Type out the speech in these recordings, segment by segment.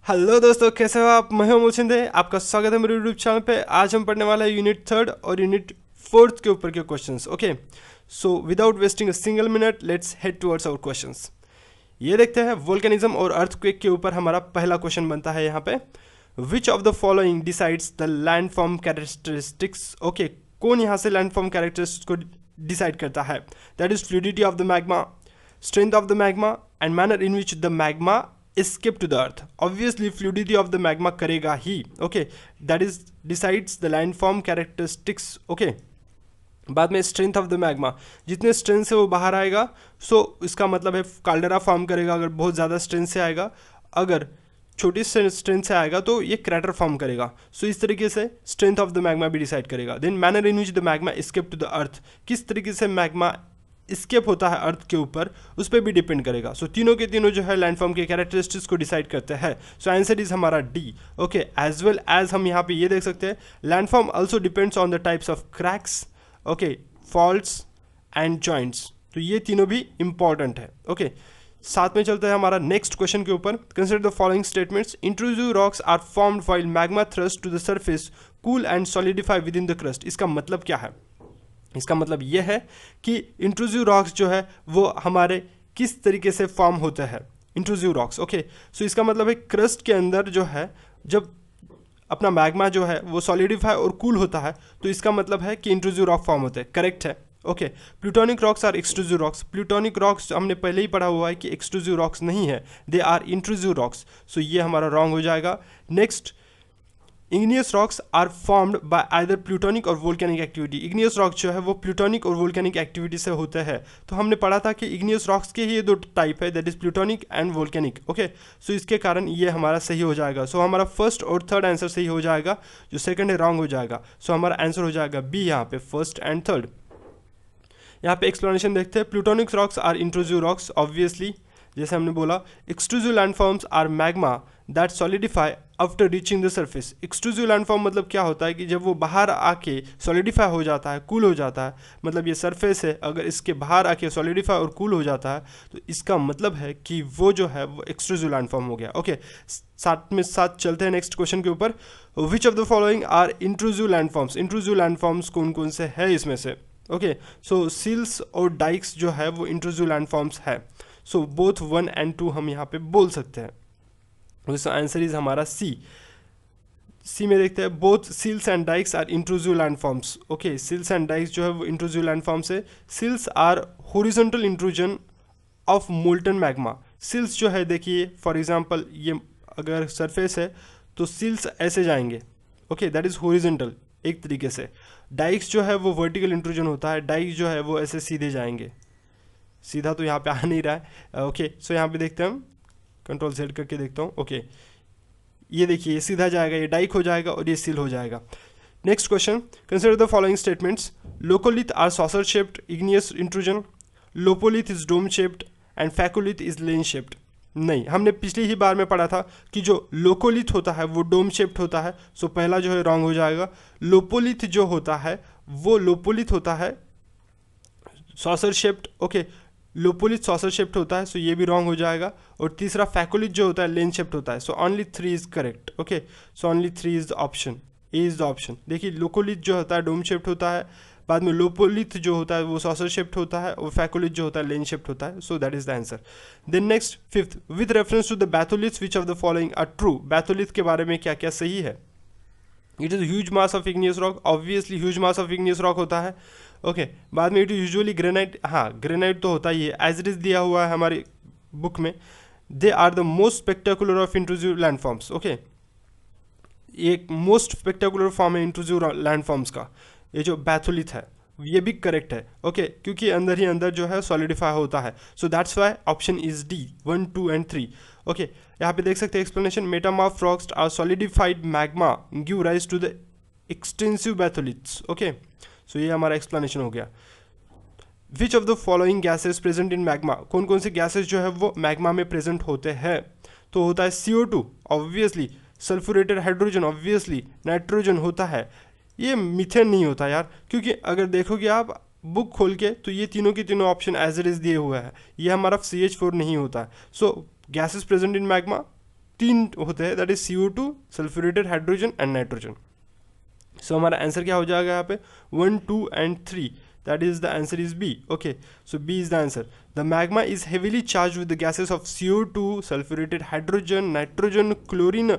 Hello दोस्तों, कैसे हो आप? मैं हूं अमूल शिंदे, आपका स्वागत है मेरे यूट्यूब चैनल पे। आज हम पढ़ने वाला है यूनिट थर्ड और यूनिट फोर्थ के ऊपर के questions. Okay, so without wasting a single minute let's head towards our questions. ये देखते हैं, वोल्केनिज्म और अर्थक्वेक के ऊपर हमारा पहला क्वेश्चन बनता है यहाँ पे। विच of the following decides the landform characteristics. Okay, कौन यहाँ से लैंडफॉर्म कैरेक्टरिस्टिक्स को डिसाइड करता है? That is fluidity of the magma, strength of the magma and manner in which the magma escape to the earth. Obviously fluidity of the magma करेगा ही. Okay, that is decides the landform characteristics. Okay, बाद में strength of the magma, जितने strength से वो बाहर आएगा सो इसका मतलब है काल्डेरा फॉर्म करेगा अगर बहुत ज़्यादा स्ट्रेंथ से आएगा, अगर छोटी स्ट्रेंथ से आएगा तो ये क्रैटर फॉर्म करेगा। सो इस तरीके से स्ट्रेंथ ऑफ द मैग्मा भी डिसाइड करेगा। Then manner in which the magma escape to the earth, किस तरीके से मैग्मा स्केप होता है अर्थ के ऊपर, उस पर भी डिपेंड करेगा। सो तीनों के तीनों जो है लैंडफॉर्म के कैरेक्टरिस्टिक्स को डिसाइड करते हैं। सो आंसर इज हमारा D. Okay, as well as हम यहाँ पे ये देख सकते हैं landform also depends on the types of cracks, okay, faults and joints. तो ये तीनों भी इंपॉर्टेंट है। ओके, साथ में चलते हैं हमारा नेक्स्ट क्वेश्चन के ऊपर। Consider the following statements. Intrusive rocks are formed while magma thrust to the surface cool and solidify within the crust. इसका मतलब क्या है? इसका मतलब यह है कि इंट्रूसिव रॉक्स जो है वो हमारे किस तरीके से फॉर्म होते हैं, इंट्रूसिव रॉक्स। ओके, सो इसका मतलब है क्रस्ट के अंदर जो है जब अपना मैग्मा जो है वो सॉलिडिफाई और कूल होता है तो इसका मतलब है कि इंट्रूसिव रॉक फॉर्म होते हैं। करेक्ट है। Okay, plutonic rocks are extrusive rocks. Plutonic rocks हमने पहले ही पढ़ा हुआ है कि एक्सट्रूसिव रॉक्स नहीं है, they are intrusive rocks. So ये हमारा रॉन्ग हो जाएगा। Next, igneous rocks are formed by either plutonic और वोल्केनिक एक्टिविटी। इग्नियस रॉक जो है वो प्लूटोनिक और वोल्केनिक एक्टिविटी से होते हैं। तो हमने पढ़ा था कि इग्नियस रॉक्स के ही ये दो टाइप है, that is plutonic and volcanic. Okay, so इसके कारण ये हमारा सही हो जाएगा। सो हमारा फर्स्ट और थर्ड आंसर सही हो जाएगा, जो सेकंड है रॉन्ग हो जाएगा। सो हमारा आंसर हो जाएगा बी यहाँ पे, फर्स्ट एंड थर्ड। यहाँ पे एक्सप्लेनेशन देखते हैं। Plutonic rocks are intrusive rocks, obviously जैसे हमने बोला। Extrusive landforms are magma that solidify after reaching the surface. Extrusive landform मतलब क्या होता है कि जब वो बाहर आके सॉलिडिफाई हो जाता है, कूल हो जाता है, मतलब ये सरफेस है, अगर इसके बाहर आके सॉलिडिफाई और कूल हो जाता है तो इसका मतलब है कि वो जो है वो एक्सट्रूसिव लैंडफॉर्म हो गया। ओके, साथ में साथ चलते हैं नेक्स्ट क्वेश्चन के ऊपर। Which of the following are intrusive landforms. Intrusive landforms कौन कौन से है इसमें से? ओके, सो सील्स और डाइक्स जो है वो इंट्रूसिव लैंडफॉर्म्स है। सो बोथ 1 and 2 हम यहाँ पे बोल सकते हैं। आंसर इज हमारा सी। सी में देखते हैं, both sills and dykes are intrusive landforms. Okay, sills and dykes जो है वो इंट्रूसिव लैंडफॉर्म्स है। Sills are horizontal intrusion of molten magma. Sills जो है देखिए, फॉर एग्जांपल ये अगर सरफेस है तो सील्स ऐसे जाएंगे। ओके, दैट इज हॉरिजॉन्टल एक तरीके से। डाइक्स जो है वो वर्टिकल इंट्रूजन होता है, डाइक्स जो है वो ऐसे सीधे जाएंगे। सीधा तो यहाँ पे आ नहीं रहा है। ओके, सो यहाँ पे देखते हैं, हम कंट्रोल सेट करके देखता हूँ। ओके, ये देखिए, ये सीधा जाएगा, ये डाइक हो जाएगा और ये सील हो जाएगा। Next question, consider the following statements. Laccolith are saucer shaped igneous intrusion, lopolith is dome shaped and phacolith is lens shaped. नहीं, हमने पिछली ही बार में पढ़ा था कि जो लोकोलिथ होता है वो डोम शेप्ड होता है। सो पहला जो है रॉन्ग हो जाएगा। लोपोलिथ जो होता है वो लोपोलिथ होता है saucer shaped. Okay, lopolith saucer shaped होता है, सो ये भी रॉन्ग हो जाएगा। और तीसरा फैकोलिथ जो होता है लेन शेप्ड होता है। So only 3 is correct. Okay, so only 3 is the option, A is the option. देखिए, लोकोलिथ जो होता है डोम शेप्ड होता है, बाद में लोपोलिथ जो होता है वो सॉसर शेप्ड होता है, और फैकोलिथ जो होता है लेन शेप्ड होता है। So that is the answer. Then next, fifth, with reference to the batholiths which of the following are true. Batholith के बारे में क्या क्या सही है? It is huge mass of igneous rock, obviously huge mass of igneous rock होता है। Okay, बाद में इट इज यूजुअली ग्रेनाइट। हाँ, ग्रेनाइट तो होता ही है, एज इट इज दिया हुआ है हमारी बुक में। They are the most spectacular of intrusive landforms. Okay, एक मोस्ट स्पेक्टेकुलर फॉर्म है इंट्रूसिव लैंडफॉर्म्स का, ये जो बैथोलिथ है, ये भी करेक्ट है। ओके, क्योंकि अंदर ही अंदर जो है सॉलिडिफाई होता है। So that's why option is D, 1, 2 and 3। Okay, यहाँ पे देख सकते हैं explanation. Metamorph rocks are solidified magma give rise to the extensive batholiths. Okay, so ये हमारा एक्सप्लेनेशन हो गया। Which of the following gases present in magma. कौन कौन से गैसेज जो है वो मैग्मा में प्रेजेंट होते हैं? तो होता है CO2 obviously, sulphuretted hydrogen obviously, nitrogen होता है। ये मीथेन नहीं होता यार, क्योंकि अगर देखोगे आप बुक खोल के तो ये तीनों के तीनों ऑप्शन एज इट इज दिए हुए हैं, ये हमारा CH4 नहीं होता है। So gases present in magma, तीन होते हैं, that is CO2, sulphuretted hydrogen and nitrogen. So हमारा आंसर क्या हो जाएगा यहाँ पे 1, 2 and 3, that is the answer is B. Okay, so B is the answer. The magma is heavily charged with the gases of CO2, sulfurated hydrogen, nitrogen, chlorine,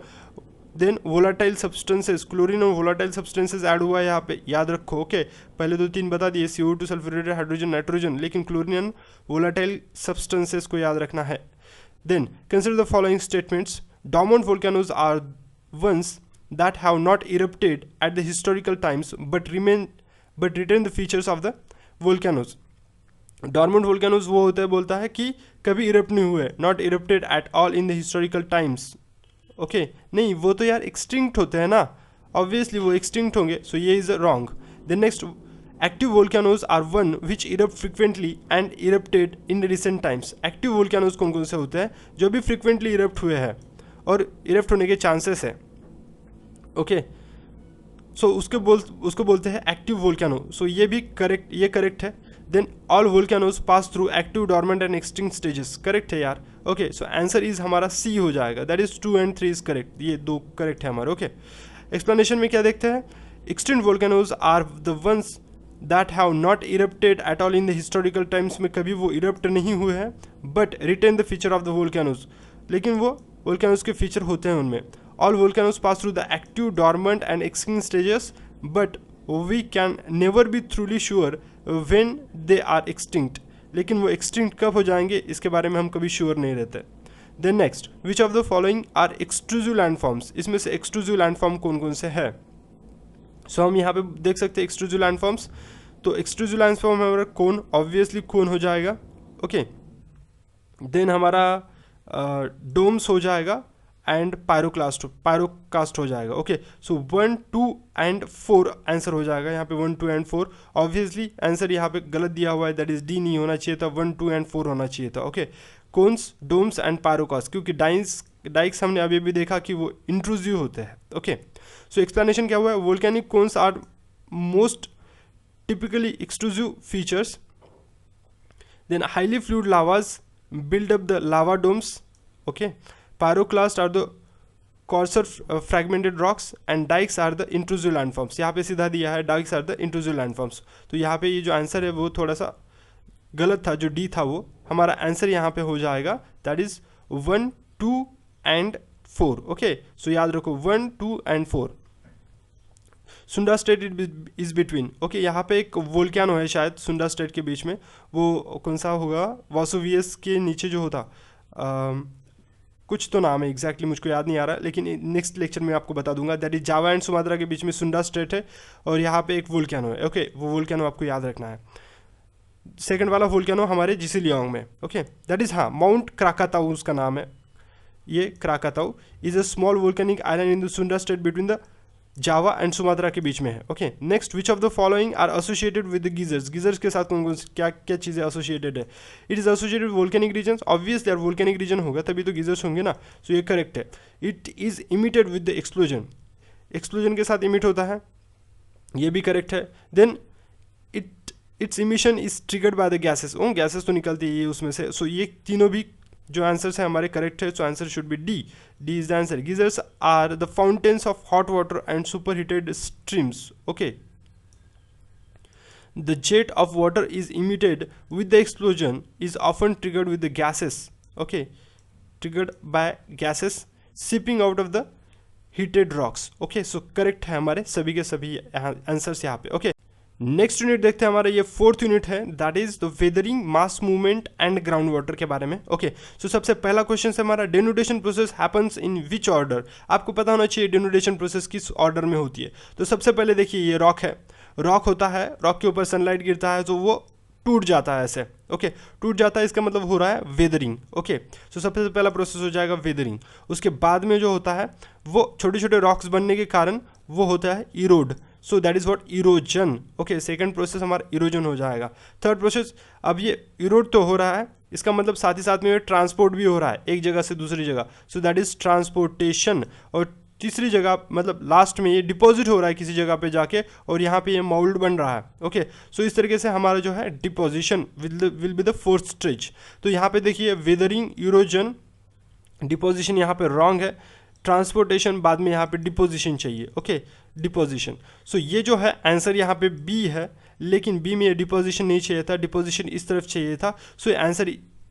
then volatile substances, chlorine और volatile substances add हुआ है यहाँ पे, याद रखो। Okay पहले तो तीन बता दिए, CO2, sulfurated hydrogen, नाइट्रोजन, लेकिन chlorine volatile substances को याद रखना है। Then consider the following statements. Dormant volcanoes are ones that have not erupted at the historical times but retain the features of the volcanoes. Dormant volcanoes वो होता है, बोलता है कि कभी इरप्ट नहीं हुए, not erupted at all in the historical times. Okay नहीं, वो तो यार एक्सटिंक्ट होते हैं ना, ऑब्वियसली वो एक्सटिंक्ट होंगे, सो ये is wrong. Then next, active volcanoes are one which erupt frequently and erupted in recent times. Active volcanoes कौन कौन से होते हैं? जो भी फ्रिक्वेंटली इरप्ट हुए हैं और इरप्ट होने के चांसेस है। ओके सो उसको बोलते हैं एक्टिव वोल्केनो। सो ये भी करेक्ट है। Then all volcanoes pass through active, dormant and extinct stages, correct है यार। ओके सो आंसर इज हमारा सी हो जाएगा, that is 2 and 3 is correct, ये दो करेक्ट है हमारे। ओके एक्सप्लेनेशन में क्या देखते हैं? Extinct volcanoes are the ones that have not erupted at all in the historical times, में कभी वो इरप्ट नहीं हुए हैं, but retain the feature of the volcanoes, लेकिन वो वोल्केनोज के फीचर होते हैं उनमें। All volcanoes pass through the active, dormant and extinct stages, but we can never be truly sure when they are extinct. लेकिन वो extinct कब हो जाएंगे इसके बारे में हम कभी sure नहीं रहते। Then next, which of the following are extrusive landforms? इसमें से extrusive landform कौन कौन से है? So हम यहाँ पे देख सकते हैं extrusive landforms। तो extrusive landform हमारा कौन, obviously कौन हो जाएगा। Okay, then हमारा domes हो जाएगा एंड पायरोकास्ट हो जाएगा। ओके सो 1, 2 and 4 आंसर हो जाएगा यहाँ पे। 1, 2 and 4 ऑब्वियसली आंसर यहाँ पे गलत दिया हुआ है, दैट इज डी नहीं होना चाहिए था, 1, 2 and 4 होना चाहिए था। ओके कोन्स, डोम्स एंड पायरोकास्ट, क्योंकि डाइक्स हमने अभी भी देखा कि वो इंट्रूसिव होते हैं। ओके सो एक्सप्लेनेशन क्या हुआ है? Volcanic cones are most typically exclusive features, then highly fluid lavas build up the lava domes. Okay, pyroclasts are the coarser fragmented rocks and dikes are the intrusive landforms. यहाँ पे सीधा दिया है dikes are the intrusive landforms, तो यहाँ पे ये जो आंसर है वो थोड़ा सा गलत था, जो डी था वो हमारा आंसर यहाँ पे हो जाएगा, that is 1, 2 and 4. Okay so याद रखो 1, 2 and 4। सुंडा स्टेट इज बिटवीन। ओके यहाँ पे एक वोल्केनो है शायद सुंडा स्टेट के बीच में, वो कौन सा होगा? वासुवियस के नीचे जो होता कुछ तो नाम है, एग्जैक्टली मुझको याद नहीं आ रहा, लेकिन नेक्स्ट लेक्चर में आपको बता दूंगा। That is Java and Sumatra के बीच में सुंडा स्टेट है और यहाँ पे एक वोल्केनो है। ओके वो वोल्केनो आपको याद रखना है। सेकंड वाला वोल्केनो हमारे जिसिलियांग में। ओके दैट इज हाँ माउंट क्राकाताऊ उसका नाम है, ये Krakatoa is a small volcanic island in the Sunda strait between the Java and Sumatra के बीच में है। Okay next, which of the following are associated with geysers? Geysers के साथ कौन कौन क्या क्या चीज़ें एसोसिएटेड है? It is associated with volcanic region, obviously यार वोल्केनिक रीजन होगा तभी तो गिजर्स होंगे ना, सो ये करेक्ट है। It is emitted with the explosion, explosion के साथ इमिट होता है, ये भी करेक्ट है। Then its emission is triggered by the gases, gases तो निकलती है ये उसमें से, सो ये तीनों भी जो आंसर्स है हमारे करेक्ट है, so answer should be D. D is the answer. Geysers are the fountains of hot water and super heated streams. Okay the jet of water is emitted with the explosion is often triggered with the gases. Okay triggered by gases seeping out of the heated rocks. Okay so correct है हमारे सभी के सभी answers यहाँ पे। Okay next unit देखते हैं हमारा, ये 4th यूनिट है, that is the weathering, mass movement and ground water के बारे में। ओके सो सबसे पहला क्वेश्चन है हमारा, denudation process happens in which order? आपको पता होना चाहिए डेनुडेशन प्रोसेस किस ऑर्डर में होती है। तो सबसे पहले देखिए ये रॉक है, रॉक होता है, रॉक के ऊपर सनलाइट गिरता है तो वो टूट जाता है ऐसे। ओके टूट जाता है, इसका मतलब हो रहा है वेदरिंग। ओके सो सबसे पहला प्रोसेस हो जाएगा वेदरिंग। उसके बाद में जो होता है वो छोटे छोटे रॉक्स बनने के कारण वो होता है इरोड, सो that is what erosion. Okay second process हमारा इरोजन हो जाएगा। थर्ड प्रोसेस, अब ये इरोड तो हो रहा है, इसका मतलब साथ ही साथ में ट्रांसपोर्ट भी हो रहा है एक जगह से दूसरी जगह, सो दैट इज ट्रांसपोर्टेशन। और तीसरी जगह मतलब लास्ट में ये डिपॉजिट हो रहा है किसी जगह पे जाके और यहाँ पे ये मोल्ड बन रहा है। ओके सो इस तरीके से हमारा जो है deposition will be the 4th stage. तो यहाँ पे देखिए वेदरिंग, इरोजन, डिपोजिशन यहाँ पे रॉन्ग है, ट्रांसपोर्टेशन बाद में यहाँ पे डिपोजिशन चाहिए, ओके डिपोजिशन। सो ये जो है आंसर यहाँ पे बी है, लेकिन बी में ये डिपोजिशन नहीं चाहिए था, डिपोजिशन इस तरफ चाहिए था। सो ये आंसर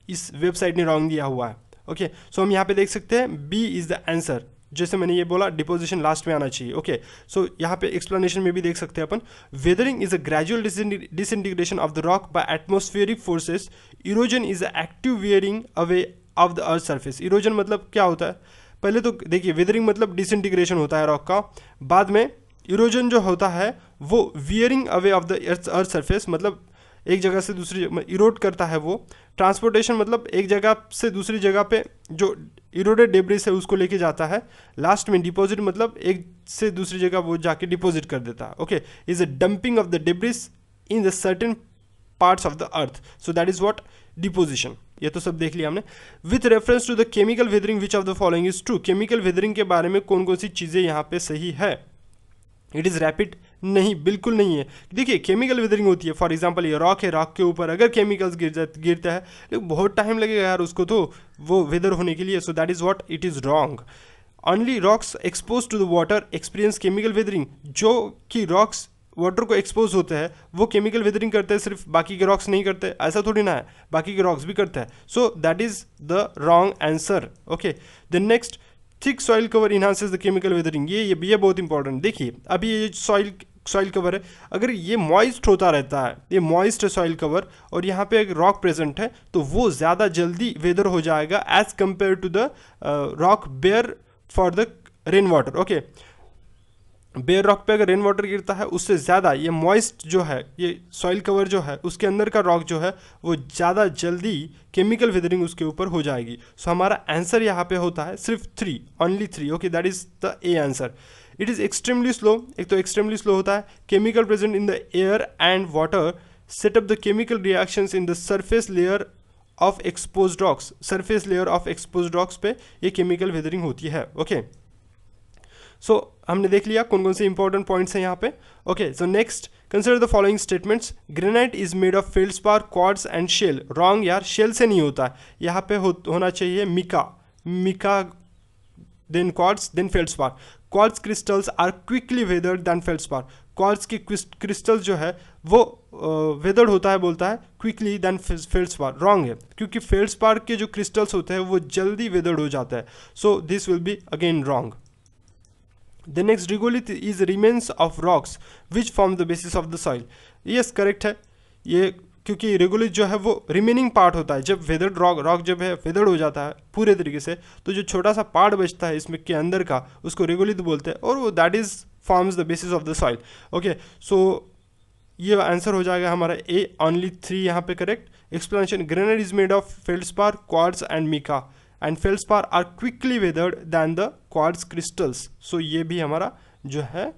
इस वेबसाइट ने रॉन्ग दिया हुआ है, ओके। सो हम यहाँ पे देख सकते हैं बी इज़ द आंसर, जैसे मैंने ये बोला डिपोजिशन लास्ट में आना चाहिए, ओके। सो यहाँ पे एक्सप्लेनेशन में भी देख सकते हैं अपन, weathering is a gradual disintegration of the rock by atmospheric forces, erosion is a active wearing away of the earth surface. Erosion मतलब क्या होता है, पहले तो देखिए वेदरिंग मतलब डिसइंटीग्रेशन होता है रॉक का, बाद में इरोजन जो होता है वो wearing away of the earth surface, मतलब एक जगह से दूसरी इरोड करता है वो। ट्रांसपोर्टेशन मतलब एक जगह से दूसरी जगह पे जो इरोडेड डेब्रिस है उसको लेके जाता है। लास्ट में डिपॉजिट मतलब एक से दूसरी जगह वो जाके डिपॉजिट कर देता है, okay. Is a dumping of the debris in the certain parts of the earth, so that is what deposition. ये तो सब देख लिया हमने। With reference to the chemical weathering which of the following is true, chemical weathering के बारे में कौन कौन सी चीज़ें यहाँ पे सही है। इट इज़ रैपिड, नहीं बिल्कुल नहीं है। देखिए केमिकल वेदरिंग होती है, फॉर एग्जांपल ये रॉक है, रॉक के ऊपर अगर केमिकल्स गिरता है लेकिन बहुत टाइम लगेगा यार उसको तो वो वेदर होने के लिए, so that is what it is wrong. Only rocks expose to the water experience chemical weathering, जो कि रॉक्स वाटर को एक्सपोज होते हैं वो केमिकल वेदरिंग करते हैं, सिर्फ बाकी के रॉक्स नहीं करते, ऐसा थोड़ी ना है, बाकी के रॉक्स भी करते हैं। सो that is the wrong answer, okay. The next, thick soil cover enhances the chemical weathering, ये बहुत इंपॉर्टेंट। देखिए अभी ये सॉइल कवर है, अगर ये मॉइस्ट होता रहता है, ये मॉइस्ट है सॉइल कवर, और यहाँ पे एक रॉक प्रेजेंट है, तो वो ज़्यादा जल्दी वेदर हो जाएगा as compare to the rock bare for the rain water, okay. Bare rock पे अगर रेन वाटर गिरता है उससे ज़्यादा ये मॉइस्ट जो है, ये सॉइल कवर जो है उसके अंदर का रॉक जो है वो ज़्यादा जल्दी केमिकल वेदरिंग उसके ऊपर हो जाएगी। सो हमारा आंसर यहाँ पे होता है सिर्फ 3, only 3, okay, that is the A answer. It is extremely slow, एक तो एक्सट्रीमली स्लो होता है, chemical present in the air and water set up the chemical reactions in the surface layer of exposed rocks, surface layer of exposed rocks पे ये chemical weathering होती है, okay. सो हमने देख लिया कौन कौन से इंपॉर्टेंट पॉइंट्स हैं यहाँ पे, okay. So next, consider the following statements, granite is made of feldspar, quartz and shale. Wrong यार, शेल से नहीं होता है, यहाँ पे होना चाहिए mica then quartz then feldspar. Quartz crystals are quickly weathered than feldspar, quartz की क्रिस्टल्स जो है वो वेदर्ड होता है बोलता है क्विकली दैन फेल्डस्पार, रॉन्ग है, क्योंकि फेल्डस्पार के जो क्रिस्टल्स होते हैं वो जल्दी वेदर्ड हो जाता है। So this will be again wrong. The next, regolith is remains of rocks which form the basis of the soil. Yes, correct है ये, क्योंकि रेगोलिथ जो है वो रिमेनिंग पार्ट होता है। जब वेदर्ड रॉक जब है वेदर्ड हो जाता है पूरे तरीके से, तो जो छोटा सा पार्ट बचता है इसमें के अंदर का उसको रेगोलिथ बोलते हैं, और वो that is forms the basis of the soil, okay. So ये आंसर हो जाएगा हमारा ए, ओनली 3 यहाँ पे correct. Explanation, granite is made of feldspar, quartz and mica, and feldspar are quickly weathered than the quartz crystals. So ये भी हमारा जो है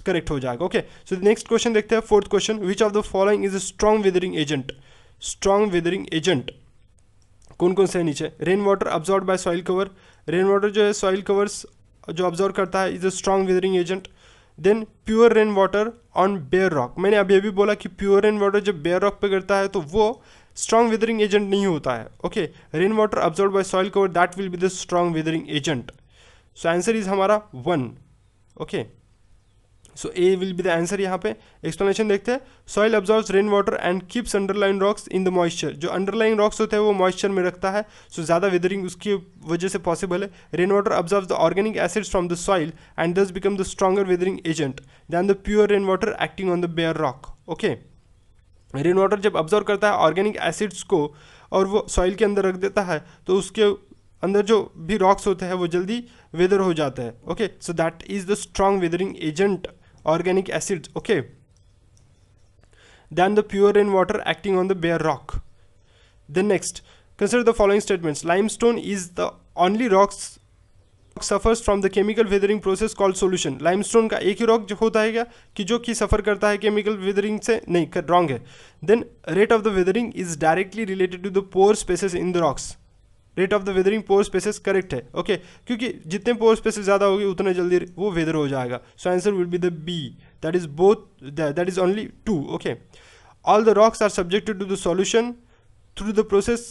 करेक्ट हो जाएगा, ओके। सो नेक्स्ट क्वेश्चन देखते हैं, 4th question, which of the following is a strong weathering agent. Strong weathering agent कौन कौन से है नीचे, rain water absorb by soil cover, rain water जो है सॉइल कवर्स जो अब्जॉर्ब करता है is a strong weathering agent. Then pure rain water on bare rock, मैंने अभी अभी बोला कि प्योर रेन वाटर जब बेयर रॉक पे गिरता है तो वो स्ट्रॉन्ग वेदरिंग एजेंट नहीं होता है, okay. Rain water absorb by soil cover that will be the strong weathering agent. So answer is हमारा 1, okay. So A will be the answer यहाँ पे। एक्सप्लेनेशन देखते हैं, soil absorbs rain water and keeps underlying rocks in the moisture, जो underlying rocks होते हैं वो moisture में रखता है, सो ज़्यादा वेदरिंग उसकी वजह से पॉसिबल है। Rain water absorbs the organic acids from the soil and thus become the stronger weathering agent than the pure rain water acting on the bare rock, okay. Rain water जब absorb करता है organic acids को और वो soil के अंदर रख देता है, तो उसके अंदर जो भी रॉक्स होते हैं वो जल्दी वेदर हो जाता है, okay. So that is the strong weathering agent, organic acids, okay, than the pure rainwater acting on the bare rock. Then next, consider the following statements. Limestone is the only rocks suffers from the chemical weathering process called solution. limestone का एक ही rock जो होता है क्या कि जो कि सफ़र करता है केमिकल वेदरिंग से, नहीं, रॉन्ग है। Then rate of the weathering is directly related to the pore spaces in the rocks, rate of the weathering pore spaces correct है, ओके, क्योंकि जितने पोर स्पेसेस ज़्यादा होगी उतना जल्दी वो वेदर हो जाएगा। So answer will be the B, that is both, that is only 2, okay. All the rocks are subjected to the solution through the process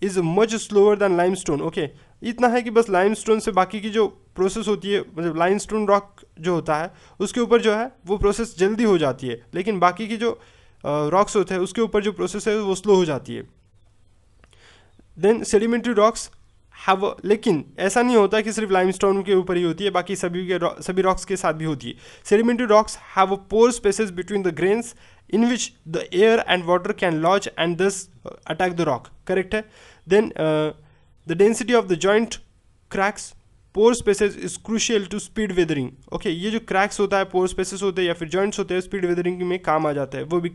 is much slower than limestone. Okay, इतना है कि बस limestone से बाकी की जो process होती है, मतलब लाइमस्टोन रॉक जो होता है उसके ऊपर जो है वो प्रोसेस जल्दी हो जाती है, लेकिन बाकी की जो रॉक्स होते हैं उसके ऊपर जो प्रोसेस है वो स्लो हो जाती है। देन सेडिमेंट्री रॉक्स हैव, लेकिन ऐसा नहीं होता कि सिर्फ लाइमस्टोन के ऊपर ही होती है, बाकी सभी रॉक्स के साथ भी होती है। Sedimentary rocks have pore spaces between the grains in which the air and water can lodge and thus attack the rock, correct है। Then the density of the joint cracks pore spaces is crucial to speed weathering. Okay, ये जो cracks होता है, पोर spaces होते हैं या फिर joints होते हैं, स्पीड वेदरिंग में काम आ जाता है, वो भी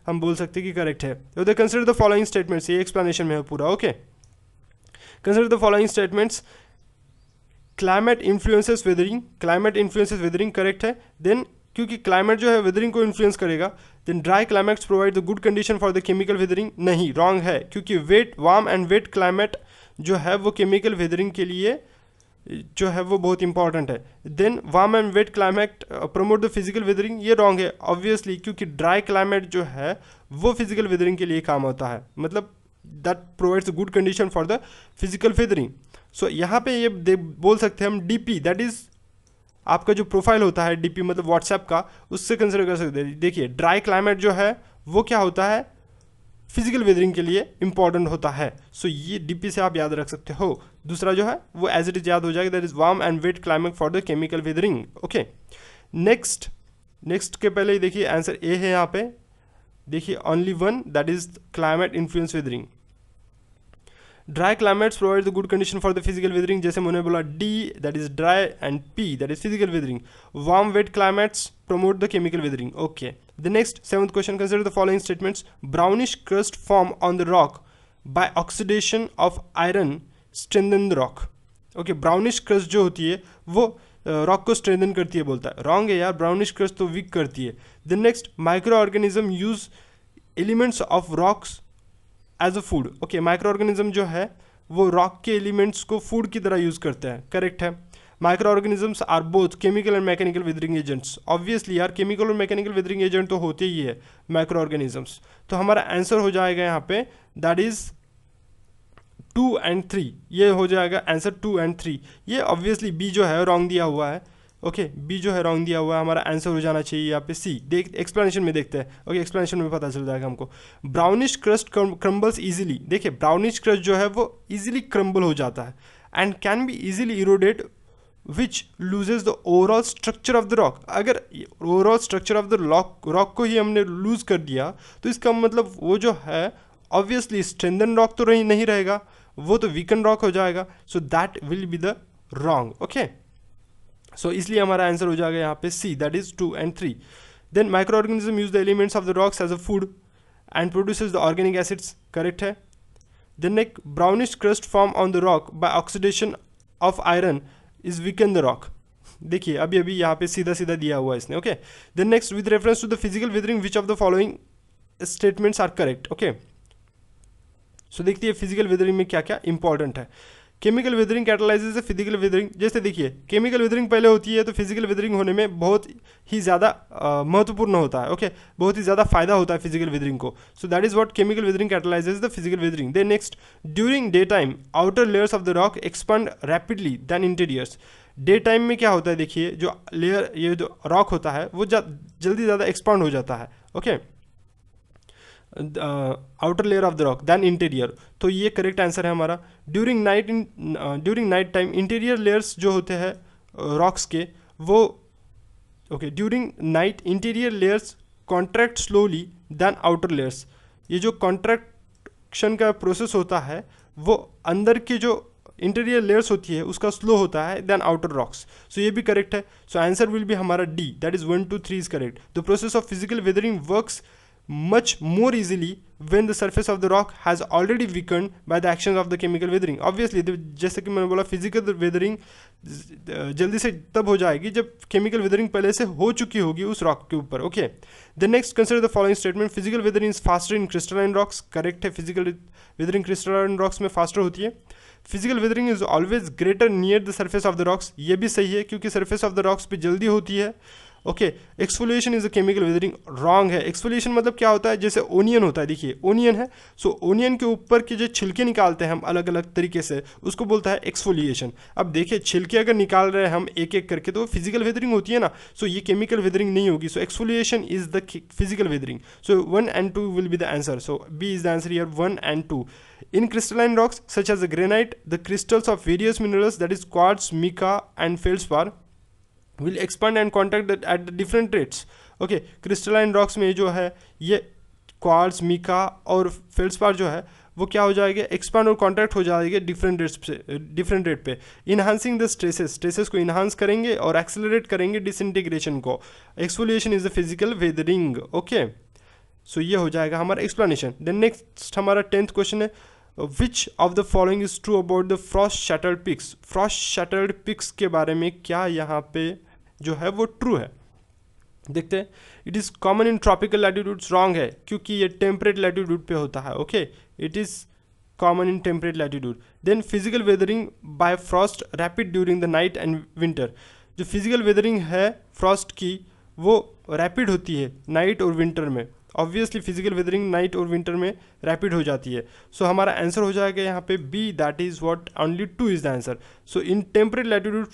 हम बोल सकते हैं कि करेक्ट है। तो they consider the following statements, ये एक्सप्लेनेशन में है पूरा। Okay, consider the following statements, climate influences weathering, climate influences weathering correct है। देन क्योंकि क्लाइमेट जो है वेदरिंग को इन्फ्लुएंस करेगा, then dry climates provide the good condition for the chemical weathering, नहीं, रॉन्ग है, क्योंकि wet warm and wet climate जो है वो केमिकल वेदरिंग के लिए जो है वो बहुत इंपॉर्टेंट है। Then warm and wet climate promote the physical weathering, ये रॉन्ग है ऑब्वियसली, क्योंकि ड्राई क्लाइमेट जो है वो फिजिकल वेदरिंग के लिए काम होता है, मतलब that provides good condition for the physical weathering. So यहाँ पे ये बोल सकते हैं हम डीपी, दैट इज आपका जो प्रोफाइल होता है डीपी मतलब व्हाट्सएप का, उससे कंसिडर कर सकते हैं। देखिए ड्राई क्लाइमेट जो है वो क्या होता है, फिजिकल वेदरिंग के लिए इंपॉर्टेंट होता है। सो ये डीपी से आप याद रख सकते हो। दूसरा जो है वो एज इट इज याद हो जाएगा, that is warm and wet climate for the chemical weathering. Okay, next के पहले ही देखिए आंसर ए है यहाँ पे, देखिए only one, that is climate influence weathering. Dry climates provide the good condition for the physical weathering, जैसे मैंने बोला D that is dry and P that is physical weathering. Warm wet climates promote the chemical weathering. Okay, the next seventh question, consider the following statements, brownish crust form on the rock by oxidation of iron strengthen the rock. Okay, brownish crust जो होती है वो rock को strengthen करती है बोलता है, wrong है यार, ब्राउनिश क्रस्ट तो वीक करती है। The next, micro organism use elements of rocks as a food. Okay, microorganism जो है वो रॉक के एलिमेंट्स को फूड की तरह यूज करते हैं, करेक्ट है। Microorganisms are both chemical and mechanical weathering agents, obviously यार केमिकल और मैकेनिकल वेदरिंग एजेंट तो होते ही है माइक्रो ऑर्गेनिजम्स। तो हमारा आंसर हो जाएगा यहाँ पे दैट इज 2 and 3, ये हो जाएगा आंसर 2 and 3। ये ऑब्वियसली बी जो है रॉन्ग दिया हुआ है। ओके, बी जो है रॉन्ग दिया हुआ है, हमारा आंसर हो जाना चाहिए यहाँ पे सी। देख एक्सप्लेनेशन में देखते हैं। ओके, एक्सप्लेनेशन में पता चल जाएगा हमको। ब्राउनिश क्रस्ट क्रम्बल्स इजीली, देखिए ब्राउनिश क्रस्ट जो है वो इजीली क्रम्बल हो जाता है and can be easily eroded which loses the overall structure of the rock. अगर overall structure of the rock को ही हमने लूज कर दिया तो इसका मतलब वो जो है ऑब्वियसली स्ट्रेंथन रॉक तो नहीं रहेगा, वो तो वीकन रॉक हो जाएगा। So that will be the wrong. Okay, so इसलिए हमारा आंसर हो जाएगा यहाँ पे C, that is 2 and 3। Then micro organism use the elements of the rocks as a food and produces the organic acids, correct है। Then एक brownish crust form on the rock by oxidation of iron is weaken the rock, देखिए अभी यहाँ पे सीधा सीधा दिया हुआ है इसने। Okay, then next, with reference to the physical weathering which of the following statements are correct. Okay, so देखते हैं फिजिकल वेदरिंग में क्या क्या इंपॉर्टेंट है। Chemical weathering catalyses physical weathering, जैसे देखिए केमिकल वेदरिंग पहले होती है तो फिजिकल वेदरिंग होने में बहुत ही ज़्यादा महत्वपूर्ण होता है। ओके, बहुत ही ज़्यादा फायदा होता है फिजिकल वेदरिंग को। So that is what chemical weathering catalyses the physical weathering. Then next, during day time outer layers of the rock expand rapidly than interiors. Day time में क्या होता है, देखिए जो लेयर ये जो रॉक होता है वो जल्दी ज़्यादा एक्सपांड हो जाता है। Okay, outer layer of the rock than interior, तो ये करेक्ट आंसर है हमारा। During night time interior layers जो होते हैं रॉक्स के वो okay, during night interior layers contract slowly than outer layers. ये जो कॉन्ट्रैक्शन का प्रोसेस होता है वो अंदर के जो इंटीरियर लेयर्स होती है उसका स्लो होता है देन आउटर रॉक्स। सो ये भी करेक्ट है। सो आंसर विल बी हमारा D, that is 1 2 3 is correct. The process of physical weathering works much more easily when the surface of the rock has already weakened by the actions of the chemical weathering. Obviously जैसे कि मैंने बोला physical weathering जल्दी से तब हो जाएगी जब केमिकल वेदरिंग पहले से हो चुकी होगी उस रॉक के ऊपर। Okay, the next, consider the following statement, physical weathering is faster in crystalline rocks, correct है। फिजिकल वेदरिंग क्रिस्टलाइन रॉक्स में फास्टर होती है। Physical weathering is always greater near the surface of the rocks, ये भी सही है क्योंकि surface of the rocks पे जल्दी होती है okay. Exfoliation is a chemical weathering, wrong है। एक्सफोलिएशन मतलब क्या होता है, जैसे ओनियन होता है, देखिए ओनियन है, सो ओनियन के ऊपर के जो छिलके निकालते हैं हम अलग अलग तरीके से, उसको बोलता है एक्सफोलिएशन। अब देखिए छिलके अगर निकाल रहे हैं हम एक एक करके, तो फिजिकल वेदरिंग होती है ना, सो ये केमिकल वेदरिंग नहीं होगी। So exfoliation is the physical weathering. So 1 and 2 will be the answer. So B is the answer here, 1 and 2. In crystalline rocks such as the granite, the crystals of various minerals, that is quartz, mica and feldspar, will expand and contract at the different rates. Okay, crystalline rocks में जो है ये quartz, Mika और feldspar जो है वो क्या हो जाएगा, एक्सपांड और कॉन्ट्रैक्ट हो जाएंगे डिफरेंट रेट पे। इन्हांसिंग द स्ट्रेसेस को इन्हांस करेंगे और एक्सेलरेट करेंगे डिसइंटीग्रेशन को। Exfoliation is the physical weathering. Okay, so ये हो जाएगा हमारा एक्सप्लेनेशन। देन नेक्स्ट हमारा 10th क्वेश्चन है, which of the following is true about the frost shattered peaks. Frost shattered peaks के बारे में क्या यहाँ पे जो है वो ट्रू है, देखते हैं। It is common in tropical latitudes, wrong है क्योंकि ये टेम्परेट लैटिट्यूड पे होता है। Okay, it is common in temperate latitude. Then physical weathering by frost rapid during the night and winter. जो फिजिकल वेदरिंग है फ्रॉस्ट की वो रैपिड होती है नाइट और विंटर में। ऑब्वियसली फिजिकल वेदरिंग नाइट और विंटर में रैपिड हो जाती है। सो हमारा आंसर हो जाएगा यहाँ पे B, that is what only 2 is the answer. So in temperate latitude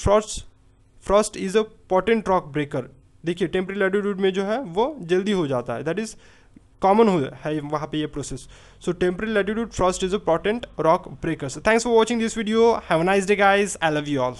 frost is a potent rock breaker. देखिए टेम्परेट लैटिट्यूड में जो है वो जल्दी हो जाता है, दैट इज कॉमन है वहाँ पे ये process. So temperate latitude frost is a potent rock breaker. So thanks for watching this video, have a nice day guys, I love you all.